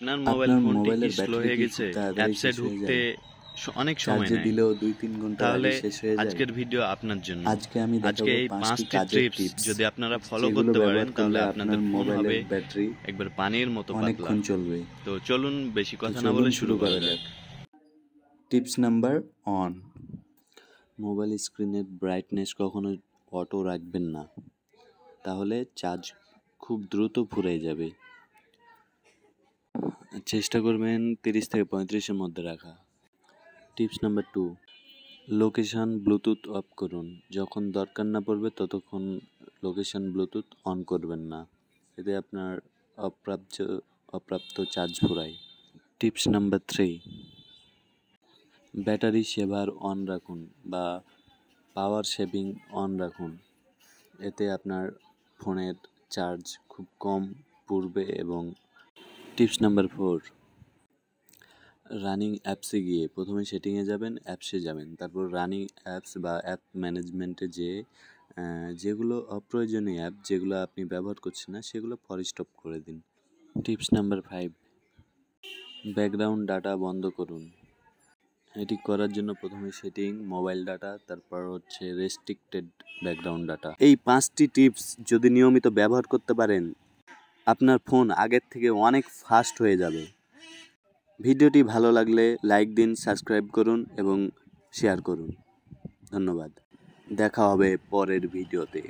আপনার মোবাইল ফোনটি কি স্লো হয়ে গেছে, অ্যাপসে ঢুকতে অনেক সময় নেয়, দিলেও 2-3 ঘন্টা তাহলে শেষ হয়ে যায়। আজকের ভিডিও আপনার জন্য। আজকে আমি দেখাবো এই 5টি 5টি কাজের টিপস যদি আপনারা ফলো যেগুলো করতে ব্যবহার পারেন তাহলে করলে আপনাদের আপনার ফোন হবে মোবাইলের ব্যাটারি একবার পানির মতো পাতলা। অনেকক্ষণ চলবে। তো চলুন বেশি কথা না বলে শুরু করা যাক। টিপস নাম্বার 1, মোবাইল স্ক্রিনের ব্রাইটনেস কখনো অটো রাখবেন না, তাহলে চার্জ খুব দ্রুত ফুরিয়ে যাবে। চেষ্টা করবেন 30 থেকে 35-এর মধ্যে রাখা। Tips number 2, location Bluetooth of করুন। যখন দরকার না পড়বে ততক্ষণ লোকেশন ব্লুটুথ অন করবেন না, এতে আপনার অপ্রাপ্ত চার্জ ফুরায়। Tips number 3, battery saver on রাখুন বা পাওয়ার সেভিং অন রাখুন, এতে আপনার ফোনের চার্জ খুব কম পড়বে। এবং টিপস নাম্বার 4, রানিং অ্যাপসে গিয়ে প্রথমে সেটিংয়ে যাবেন, অ্যাপসে যাবেন, তারপর রানিং অ্যাপস বা অ্যাপ ম্যানেজমেন্টে যেগুলো অপ্রয়োজনীয় অ্যাপ যেগুলো আপনি ব্যবহার করছেন না সেগুলো স্টপ করে দিন। টিপস নাম্বার 5, ব্যাকগ্রাউন্ড ডাটা বন্ধ করুন। এটি করার জন্য প্রথমে সেটিং, মোবাইল ডাটা, তারপর রেস্ট্রিক্টেড ব্যাকগ্রাউন্ড ডাটা। এই 5টি টিপস যদি নিয়মিত ব্যবহার করতে পারেন আপনার ফোন আগের থেকে অনেক ফাস্ট হয়ে যাবে। ভিডিওটি ভালো লাগলে লাইক দিন, সাবস্ক্রাইব করুন এবং শেয়ার করুন। ধন্যবাদ। দেখা হবে পরের ভিডিওতে।